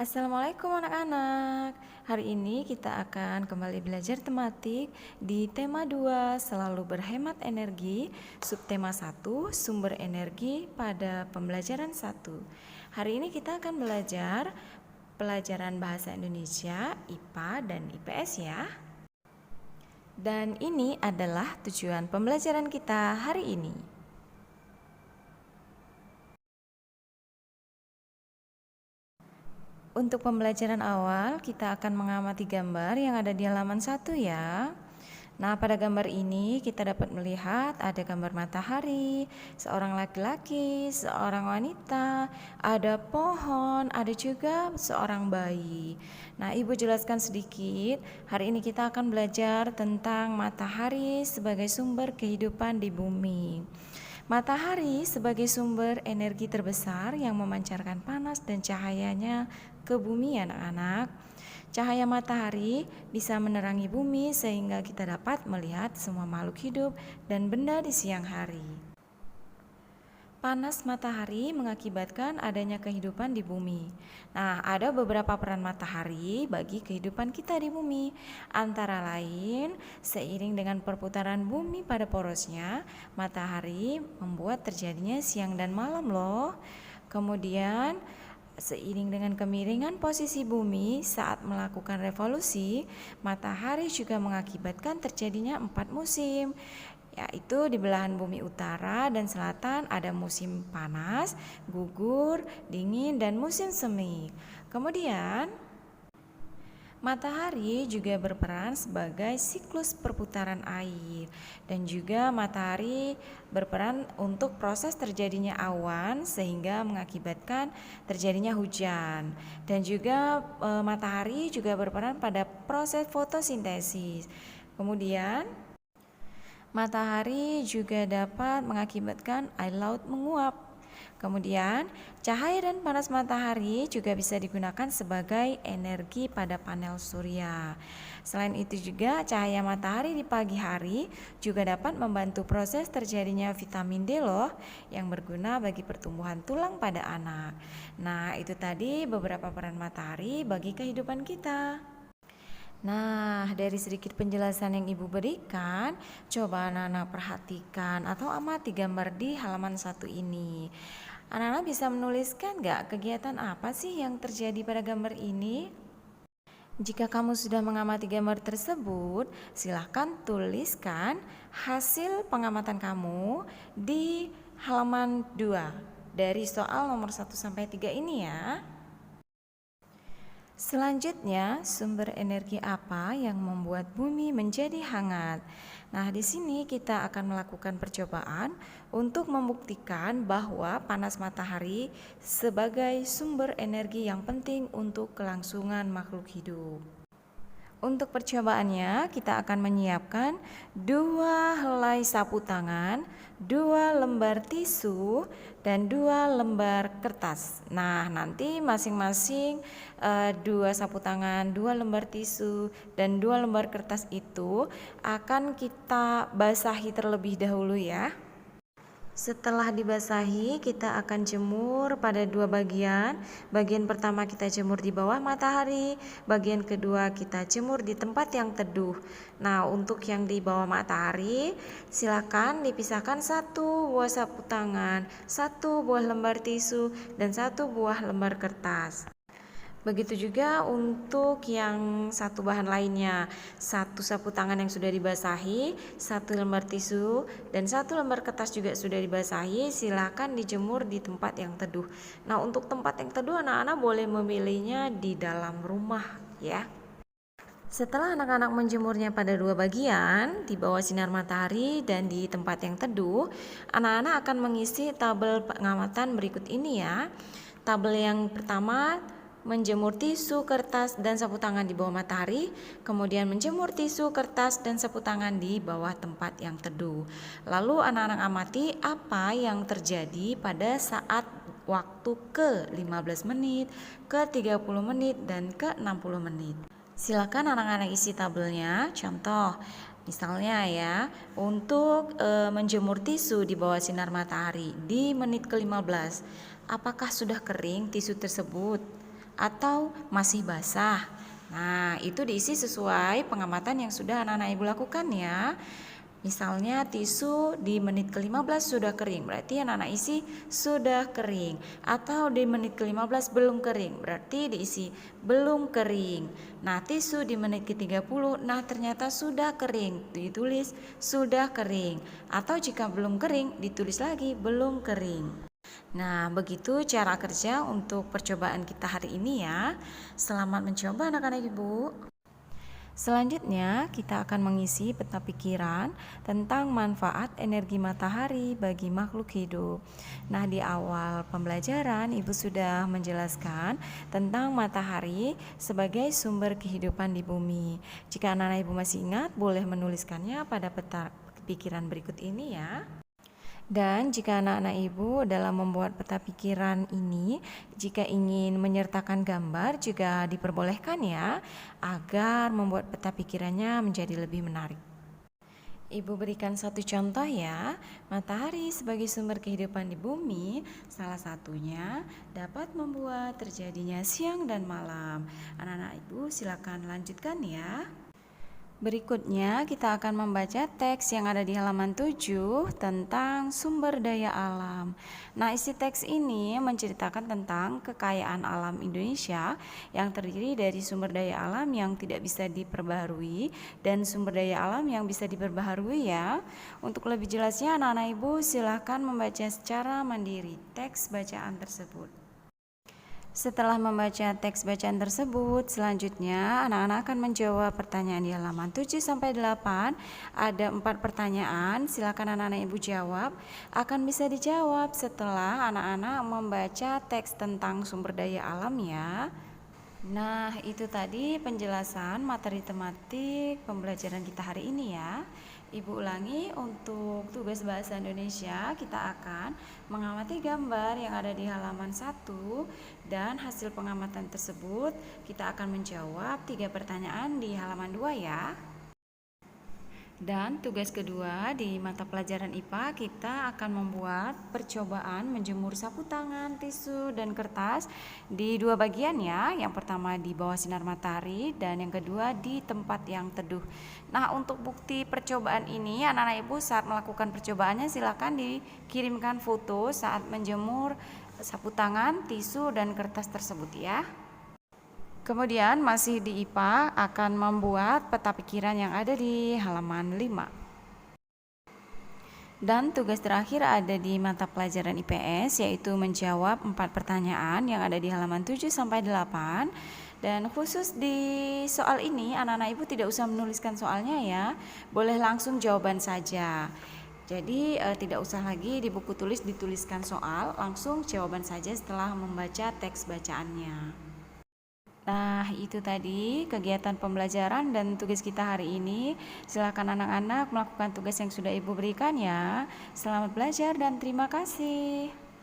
Assalamualaikum anak-anak. Hari ini kita akan kembali belajar tematik di tema 2 selalu berhemat energi, subtema 1 sumber energi pada pembelajaran 1. Hari ini kita akan belajar pelajaran bahasa Indonesia, IPA dan IPS ya. Dan ini adalah tujuan pembelajaran kita hari ini. Untuk pembelajaran awal, kita akan mengamati gambar yang ada di halaman 1 ya. Nah, pada gambar ini kita dapat melihat ada gambar matahari, seorang laki-laki, seorang wanita, ada pohon, ada juga seorang bayi. Nah, Ibu jelaskan sedikit. Hari ini kita akan belajar tentang matahari sebagai sumber kehidupan di bumi. Matahari sebagai sumber energi terbesar yang memancarkan panas dan cahayanya ke bumi anak-anak. Cahaya matahari bisa menerangi bumi sehingga kita dapat melihat semua makhluk hidup dan benda di siang hari. Panas matahari mengakibatkan adanya kehidupan di bumi. Nah, ada beberapa peran matahari bagi kehidupan kita di bumi. Antara lain, seiring dengan perputaran bumi pada porosnya, matahari membuat terjadinya siang dan malam loh. Kemudian, seiring dengan kemiringan posisi bumi saat melakukan revolusi, matahari juga mengakibatkan terjadinya 4 musim, yaitu di belahan bumi utara dan selatan ada musim panas, gugur, dingin, dan musim semi. Kemudian, matahari juga berperan sebagai siklus perputaran air dan juga matahari berperan untuk proses terjadinya awan sehingga mengakibatkan terjadinya hujan. Dan juga matahari juga berperan pada proses fotosintesis. Kemudian matahari juga dapat mengakibatkan air laut menguap. Kemudian, cahaya dan panas matahari juga bisa digunakan sebagai energi pada panel surya. Selain itu juga, cahaya matahari di pagi hari juga dapat membantu proses terjadinya vitamin D loh, yang berguna bagi pertumbuhan tulang pada anak. Nah, itu tadi beberapa peran matahari bagi kehidupan kita. Nah, dari sedikit penjelasan yang Ibu berikan, coba anak-anak perhatikan atau amati gambar di halaman 1 ini. Anak-anak bisa menuliskan nggak kegiatan apa sih yang terjadi pada gambar ini? Jika kamu sudah mengamati gambar tersebut, silahkan tuliskan hasil pengamatan kamu di halaman 2 dari soal nomor 1 sampai 3 ini ya. Selanjutnya, sumber energi apa yang membuat bumi menjadi hangat? Nah, di sini kita akan melakukan percobaan untuk membuktikan bahwa panas matahari sebagai sumber energi yang penting untuk kelangsungan makhluk hidup. Untuk percobaannya, kita akan menyiapkan 2 helai sapu tangan, 2 lembar tisu, dan 2 lembar kertas. Nah, nanti masing-masing 2 sapu tangan, 2 lembar tisu, dan 2 lembar kertas itu akan kita basahi terlebih dahulu ya. Setelah dibasahi, kita akan jemur pada 2 bagian. Bagian pertama kita jemur di bawah matahari, bagian kedua kita jemur di tempat yang teduh. Nah, untuk yang di bawah matahari, silakan dipisahkan 1 buah sapu tangan, 1 buah lembar tisu, dan 1 buah lembar kertas. Begitu juga untuk yang 1 bahan lainnya, 1 sapu tangan yang sudah dibasahi, 1 lembar tisu, dan 1 lembar kertas juga sudah dibasahi. Silakan dijemur di tempat yang teduh. Nah, untuk tempat yang teduh anak-anak boleh memilihnya di dalam rumah ya. Setelah anak-anak menjemurnya pada 2 bagian, di bawah sinar matahari dan di tempat yang teduh, anak-anak akan mengisi tabel pengamatan berikut ini ya. Tabel yang pertama, menjemur tisu, kertas, dan sapu tangan di bawah matahari, kemudian menjemur tisu, kertas, dan sapu tangan di bawah tempat yang teduh. Lalu anak-anak amati apa yang terjadi pada saat waktu ke 15 menit, ke 30 menit, dan ke 60 menit. Silakan anak-anak isi tabelnya. Contoh, misalnya ya, untuk menjemur tisu di bawah sinar matahari di menit ke-15, apakah sudah kering tisu tersebut? atau masih basah. Nah, itu diisi sesuai pengamatan yang sudah anak-anak ibu lakukan ya. Misalnya tisu di menit ke-15 sudah kering, berarti anak-anak isi sudah kering. Atau di menit ke-15 belum kering, berarti diisi belum kering. Nah, tisu di menit ke-30, nah ternyata sudah kering, ditulis sudah kering. Atau jika belum kering, ditulis lagi belum kering. Nah, begitu cara kerja untuk percobaan kita hari ini ya. Selamat mencoba anak-anak ibu. Selanjutnya, kita akan mengisi peta pikiran tentang manfaat energi matahari bagi makhluk hidup. Nah, di awal pembelajaran, Ibu sudah menjelaskan tentang matahari sebagai sumber kehidupan di bumi. Jika anak-anak Ibu masih ingat, boleh menuliskannya pada peta pikiran berikut ini ya. Dan jika anak-anak ibu dalam membuat peta pikiran ini, jika ingin menyertakan gambar juga diperbolehkan ya, agar membuat peta pikirannya menjadi lebih menarik. Ibu berikan satu contoh ya, matahari sebagai sumber kehidupan di bumi, salah satunya dapat membuat terjadinya siang dan malam. Anak-anak ibu silakan lanjutkan ya. Berikutnya kita akan membaca teks yang ada di halaman 7 tentang sumber daya alam. Nah, isi teks ini menceritakan tentang kekayaan alam Indonesia yang terdiri dari sumber daya alam yang tidak bisa diperbaharui dan sumber daya alam yang bisa diperbaharui ya. Untuk lebih jelasnya anak-anak ibu silahkan membaca secara mandiri teks bacaan tersebut. Setelah membaca teks bacaan tersebut, selanjutnya anak-anak akan menjawab pertanyaan di halaman 7-8. Ada 4 pertanyaan, silakan anak-anak ibu jawab. Akan bisa dijawab setelah anak-anak membaca teks tentang sumber daya alam ya. Nah, itu tadi penjelasan materi tematik pembelajaran kita hari ini ya. Ibu ulangi, untuk tugas bahasa Indonesia kita akan mengamati gambar yang ada di halaman 1 dan hasil pengamatan tersebut kita akan menjawab 3 pertanyaan di halaman 2 ya. Dan tugas kedua di mata pelajaran IPA kita akan membuat percobaan menjemur sapu tangan, tisu, dan kertas di 2 bagian ya. Yang pertama di bawah sinar matahari dan yang kedua di tempat yang teduh. Nah, untuk bukti percobaan ini anak-anak ibu saat melakukan percobaannya silakan dikirimkan foto saat menjemur sapu tangan, tisu, dan kertas tersebut ya. Kemudian masih di IPA akan membuat peta pikiran yang ada di halaman 5. Dan tugas terakhir ada di mata pelajaran IPS, yaitu menjawab 4 pertanyaan yang ada di halaman 7-8. Dan khusus di soal ini anak-anak ibu tidak usah menuliskan soalnya ya, boleh langsung jawaban saja. Jadi tidak usah lagi di buku tulis dituliskan soal, langsung jawaban saja setelah membaca teks bacaannya. Nah, itu tadi kegiatan pembelajaran dan tugas kita hari ini. Silakan anak-anak melakukan tugas yang sudah Ibu berikan ya. Selamat belajar dan terima kasih.